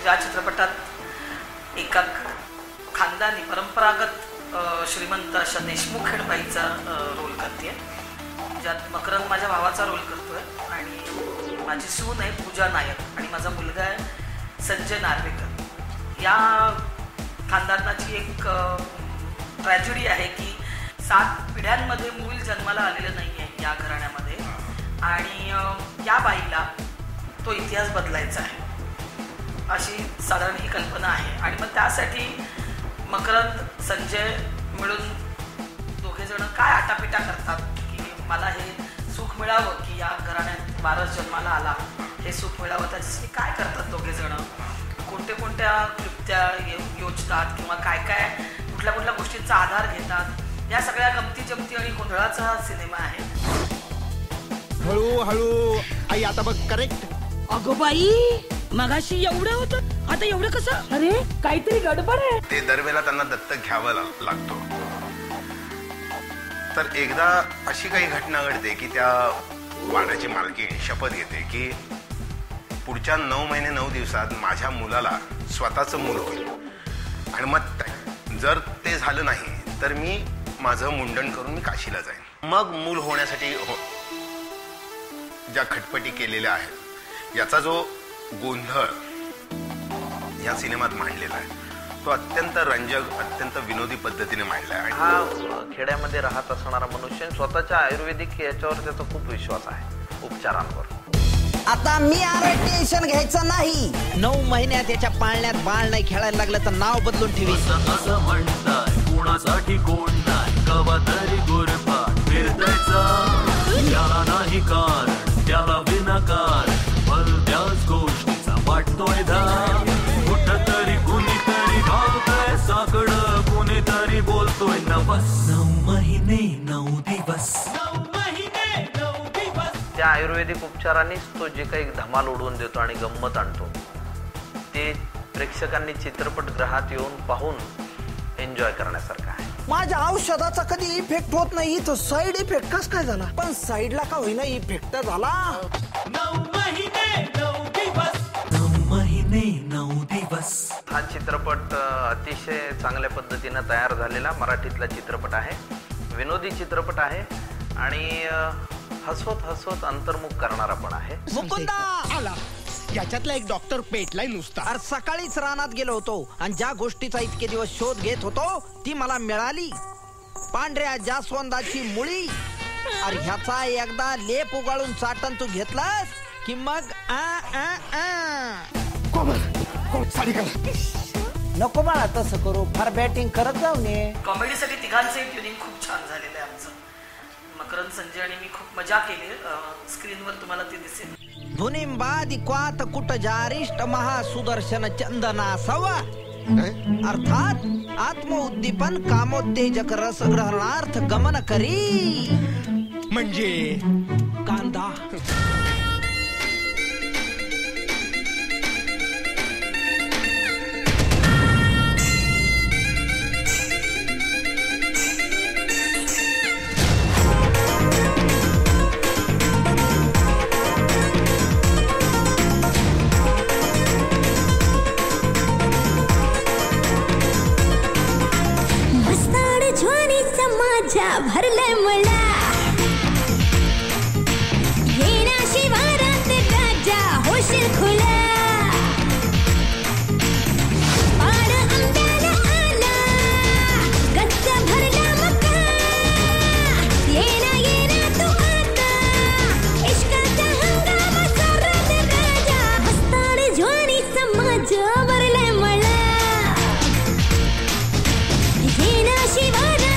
ज्या चित्रपटात एका खानदानी परंपरागत श्रीमंत अशा देशमुख खेडबाईचा रोल करते, ज्यात मकरंद माझ्या भावाचा रोल करतोय आणि माझी सून आहे पूजा नायक आणि माझा मुलगा आहे संजय नार्वेकर. या खानदानाची एक ट्रॅजेडी आहे की 7 पिढ्यांमध्ये मूल जन्माला आलेलं नाही आहे या घराण्यामध्ये आणि या बाईला तो इतिहास बदलायचा आहे अशी साधारण ही कल्पना आहे. आणि मग त्यासाठी मकरंद संजय मिळून दोघेजण काय आटापिटा करतात की मला हे सुख मिळावं की या घराण्यात वारस जन्माला आला, हे सुख मिळावं त्याच्यासाठी काय करतात दोघेजण, कोणत्या क्लृप्त्या योजतात किंवा काय कुठल्या गोष्टींचा आधार घेतात, या सगळ्या गमती जमती आणि गोंधळाचा हा सिनेमा आहे. हळूहळू आई आता बघ करेक्ट. अगं बाई मगाशी एवढं होतं आता एवढं कसं? अरे काहीतरी गडबड आहे. ते दरवेळेला त्यांना दत्तक घ्यावं लागतो. तर एकदा अशी काही घटना घडते की त्या वाड्याची मालकीण शपथ घेते की पुढच्या 9 महिने 9 दिवसात माझ्या मुलाला स्वतःचं मूल होईल आणि मग जर ते झालं नाही तर मी माझं मुंडन करून मी काशीला जाईन. मग मूल होण्यासाठी ज्या खटपटी केलेल्या आहेत याचा जो गोंधळ या सिनेमात मांडलेला आहे तो अत्यंत रंजक अत्यंत विनोदी पद्धतीने मांडला आहे. हा खेड्यामध्ये राहत असणारा मनुष्य स्वतःच्या आयुर्वेदिक याच्यावर त्याचा खूप विश्वास आहे उपचारांवर. आता मी टेन्शन घ्यायचं नाही. 9 महिन्यात त्याच्या पाळण्यात बाळ नाही खेळायला लागलं तर नाव बदलून ठेवी. असं म्हणताय कोणासाठी कोण नाही कवा तरी गुरफा फिरतायचा त्याला नाही कारण त्याला विनाकार भलत्याच गोष्टीचा वाटतोय धाक. कुठतरी कुणीतरी घालतोय साकड कुणीतरी बोलतोय नवस. 9 महिने 9 दिवस त्या आयुर्वेदिक उपचारांनीच तो जे काही धमाल उडवून देतो आणि गंमत आणतो ते प्रेक्षकांनी चित्रपटगृहात येऊन पाहून एन्जॉय करण्यासारखं आहे. माझ्या औषधाचा कधी इफेक्ट होत नाही तर साईड इफेक्ट कस काय झाला? पण साईडला का होईना इफेक्ट झाला. 9 महिने 9 दिवस 9 महिने 9 दिवस. हा चित्रपट अतिशय चांगल्या पद्धतीनं तयार झालेला मराठीतला चित्रपट आहे. विनोदी चित्रपट आहे आणि हसवत अंतर्मुख करणारा पण आहे. मुकुंदा आला याच्यातला एक डॉक्टर पेटलाय नुसता. अरे सकाळीच रानात गेलो होतो आणि ज्या गोष्टीचा इतके दिवस शोध घेत होतो ती मला मिळाली. पांढऱ्या जास्वंदाची मुळी. अरे ह्याचा एकदा लेप उगाळून चाटण तू घेतलास की मग नको बाळा तसं करू, फार बॅटिंग करत जाऊ नये. कॉमेडीसाठी तिघांचंही ट्युनिंग खूप छान झालेलं आहे आमचं. मकरंद संजय आणि मी खूप मजा केली. स्क्रीनवर तुम्हाला ते दिसेल. धुनिंबादी क्वात कुट जारिष्ट महासुदर्शन चंदना सवा. अर्थात आत्मउद्दीपन कामोत्तेजक रसग्रहणार्थ गमन करी. म्हणजे कांदा. भरले मला येना शिवारात राजा होशील खुला. पार आंब्याला आला गच्च भरला मका. येना तू आता इश्काचा हंगामा चालत राजा. हस्ताड ज्वानी समाज भरले मला येना शिवारात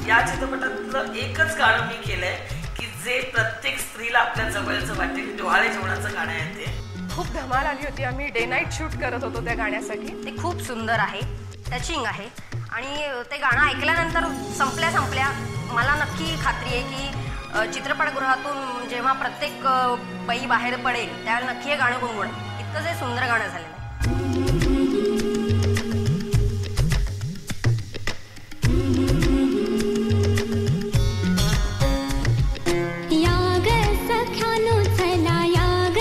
या चित्रपटातलं एकच गाणं मी केलंय की जे प्रत्येक स्त्रीला आपल्या जवळचं वाटेल. डोहाळे जेवणाचं गाणं आहे ते. खूप धमाल आली होती. आम्ही डे नाईट शूट करत होतो त्या गाण्यासाठी. ते खूप सुंदर आहे, टचिंग आहे आणि ते गाणं ऐकल्यानंतर संपल्या मला नक्की खात्री आहे की चित्रपटगृहातून जेव्हा प्रत्येक बाई बाहेर पडेल त्यावेळेला नक्की हे गाणं गुणगुणेल. इतकं जे सुंदर गाणं झालेलं आहे. याग सख्यानो चला याग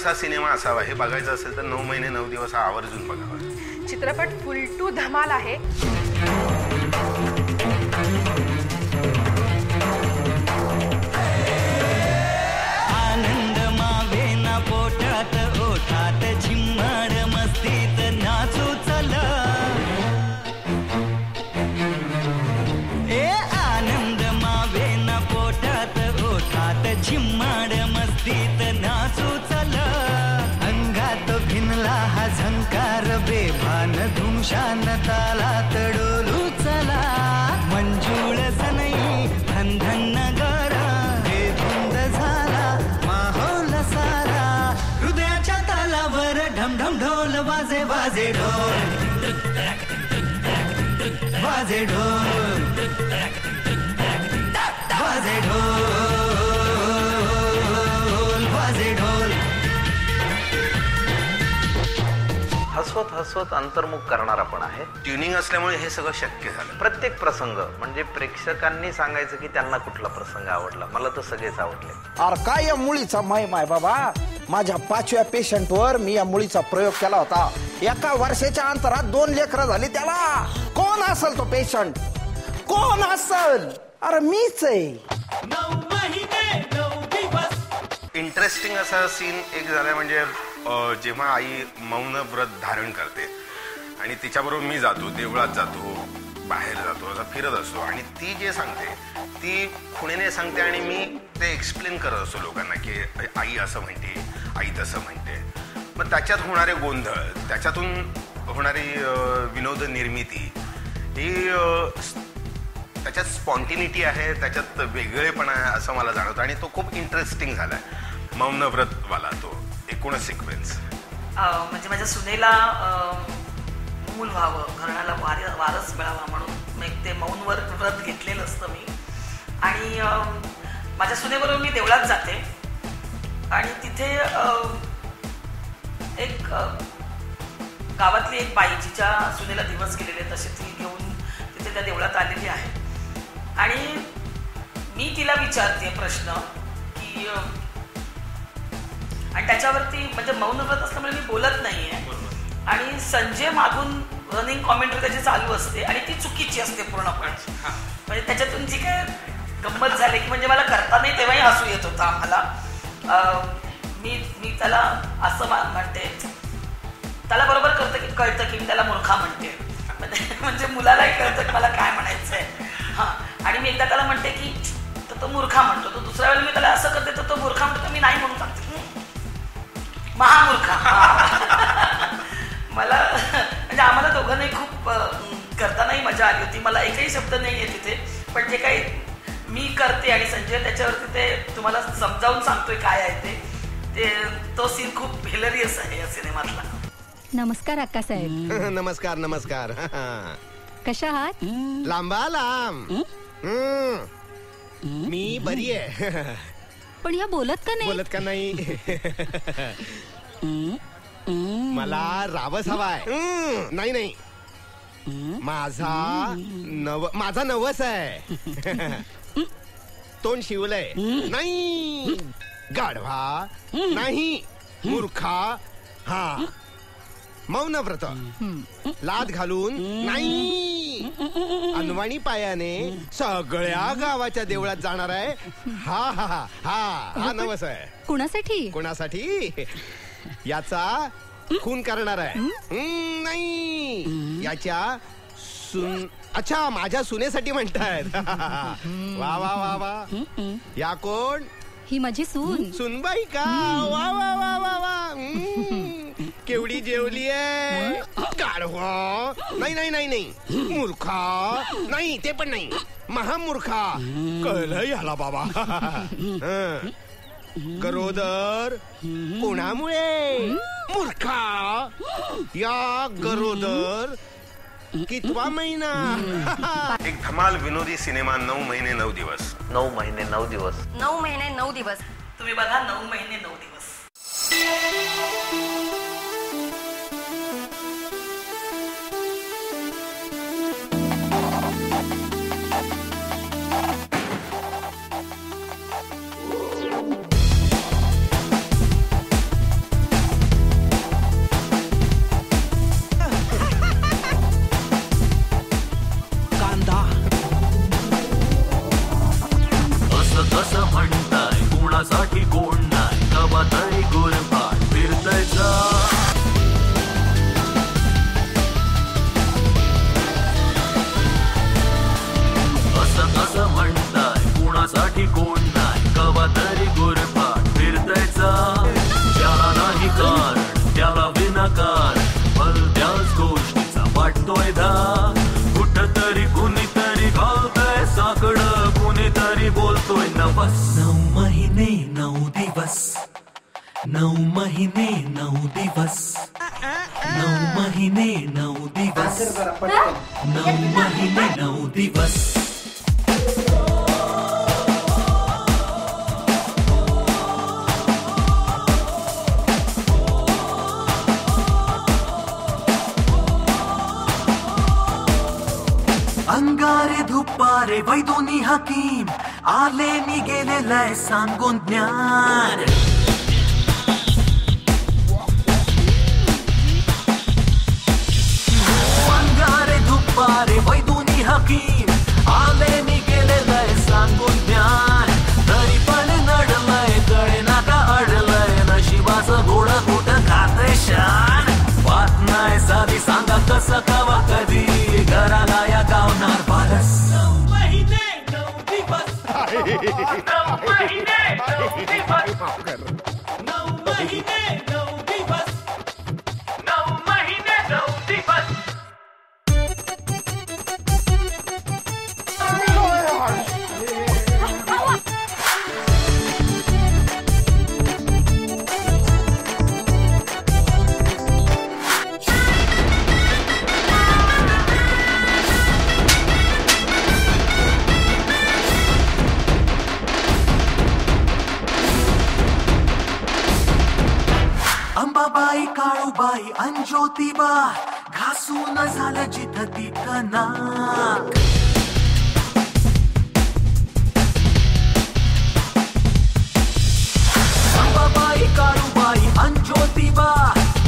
कसा सिनेमा असावा हे बघायचं असेल तर 9 महिने 9 दिवस हा आवर्जून बघावा. चित्रपट फुल टू धमाल आहे. आनंद मावेना पोटात ओठात झिम्माड मस्तीत नाचू चला. ए आनंद मावेना पोटात ओठात झिम्माड मस्तीत नाचू चला. अंगात भिनला हा झंकार बेभान धुमशान तालात डोलू चला. मंजुळ सनई धन नगर हे धुंद झाला माहोल सारा. हृदयाच्या तालावर ढम ढम ढोल वाजे वाजे ढोल वाजे ढोल वाजे ढोल वाजे ढोल. हसवत हसवत अंतर्मुख करणारा पण आहे. ट्युनिंग असल्यामुळे हे सगळं शक्य झालं. प्रत्येक प्रसंग म्हणजे प्रेक्षकांनी सांगायचं की त्यांना कुठला प्रसंग आवडला. मला तर सगळेच आवडले. अरे काय या मुळीचा महिमा आहे बाबा. माझ्या 5व्या पेशंटवर मी या मुळीचा प्रयोग केला होता. एका वर्षाच्या अंतरात 2 लेकरं झाली त्याला. कोण असेल तो पेशंट? कोण असेल? अरे मीच आहे. 9 महिने 9 दिवस. इंटरेस्टिंग असा सीन एक झाला म्हणजे जेव्हा आई मौन व्रत धारण करते आणि तिच्याबरोबर मी जातो, देवळात जातो, बाहेर जातो, असं फिरत असतो आणि ती जे सांगते ती खुणेने सांगते आणि मी ते एक्सप्लेन करत असतो लोकांना की आई असं म्हणते, आई तसं म्हणते. मग त्याच्यात होणारे गोंधळ, त्याच्यातून होणारी विनोद निर्मिती ही त्याच्यात स्पॉन्टिनिटी आहे, त्याच्यात वेगळेपणा आहे असं मला जाणवतं आणि तो खूप इंटरेस्टिंग झाला आहे. मौनव्रतवाला तो एकूणच सिक्वेन्स म्हणजे माझ्या सुनेला मूल व्हावं, घराण्याला वारस मिळावा म्हणून मग ते मौन व्रत घेतलेलं असतं मी. आणि माझ्या सुनेबरोबर मी देवळात जाते आणि तिथे एक गावातली एक बाई जिच्या सुनेला दिवस गेलेले तसे ती घेऊन तिथे त्या देवळात आलेली आहे आणि मी तिला विचारते प्रश्न की आणि त्याच्यावरती म्हणजे मौन व्रत असल्यामुळे मी बोलत नाहीये आणि संजय मागून रनिंग कॉमेंट्री त्याची चालू असते आणि ती चुकीची असते पूर्णपणे. म्हणजे त्याच्यातून जी काय गंमत झाली की म्हणजे मला करता नाही तेव्हाही हसू येत होतं आम्हाला. मी त्याला असं म्हणते, त्याला बरोबर कळतं की मी त्याला मूर्खा म्हणते. म्हणजे मुलालाही कळतं की मला काय म्हणायचंय. आणि मी एकदा त्याला म्हणते की तो मूर्खा म्हणतो, तो दुसऱ्या वेळेला मी त्याला असं करते तर तो मूर्खा म्हणतो, तर मी नाही म्हणून सांगते महामूर्खा. मला म्हणजे आम्हाला दोघांनाही खूप करतानाही मजा आली होती. मला एकही शब्द नाही आहे तिथे, पण जे काही मी करते आणि संजय त्याच्यावरती ते तुम्हाला समजावून सांगतोय काय आहे ते तो सीन खूप हिलरियस आहे या सिनेमातला. नमस्कार अक्कासाहेब. नमस्कार नमस्कार. कशा आहात? लांबा लांब. मी बरी आहे. पण या बोलत का नाही? बोलत का नाही? मला रावस हवाय. नाही नाही, माझा नवस आहे. तोंड शिवलंय. नाही गाढवा नाही, मूर्खा. हा मौनव्रत लाद घालून नाही, अनवाणी पायाने सगळ्या गावाच्या देवळात जाणार आहे. हा हा हा हा हा नवस आहे. कुणासाठी? कोणासाठी? याचा खून करणार आहे. नाही, याच्या अच्छा माझ्या सुनेसाठी म्हणतायत. वा वा वा वा. या कोण? ही माझी सून. सुनबाई का? वा वा वा वा वा. केवढी जेवली आहे? गाढवा नाही नाही नाही नाही, मूर्खा नाही, ते पण नाही, महामूर्खा. कळलं याला बाबा. गरोदर कोणामुळे? मूर्खा. या गरोदर कितवा महिना? एक धमाल विनोदी सिनेमा 9 महिने 9 दिवस. 9 महिने 9 दिवस. 9 महिने 9 दिवस. तुम्ही बघा 9 महिने 9 दिवस. 9 महिने 9 दिवस 9 महिने 9 दिवस 9 महिने 9 दिवस अंगारे धुपारे वैदोनी हकीम आले नि गेले लय सांगून ज्ञान अंगारे धुपारे वैदोनी हकीम आले नि गेले लय सांगून ज्ञान तरी पण नडलय कळे नाका अडलय नशिबाचं घोड कुठं खातय शान बात नाही साधी सांगा कसं कवा कधी घराला या गावणार बारस 9 महिने 9 दिवस 9 महिने 9 दिवस 9 महिने 9 दिवस 9 महिने 9 दिवस अंबाबाई काळूबाई अन ज्योतिबा घासून झालं जिथं तिथं नाक अंबाबाई काळूबाई अन ज्योतिबा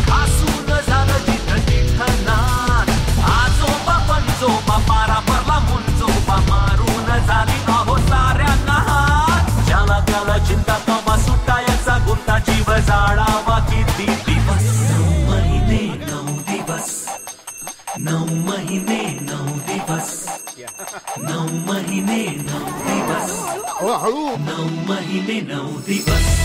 घासून झालं जिथं तिथं नाक आजोबा पंजोबा पारा परला मुंजोबा मारून झाली अहो साऱ्यांना हात ज्याला त्याला चिंता कमा सुटायचा गुंता जीव जाळावा किती दिवस 9 महिने 9 दिवस 9 महिने 9 दिवस 9 महिने 9 दिवस 9 महिने 9 दिवस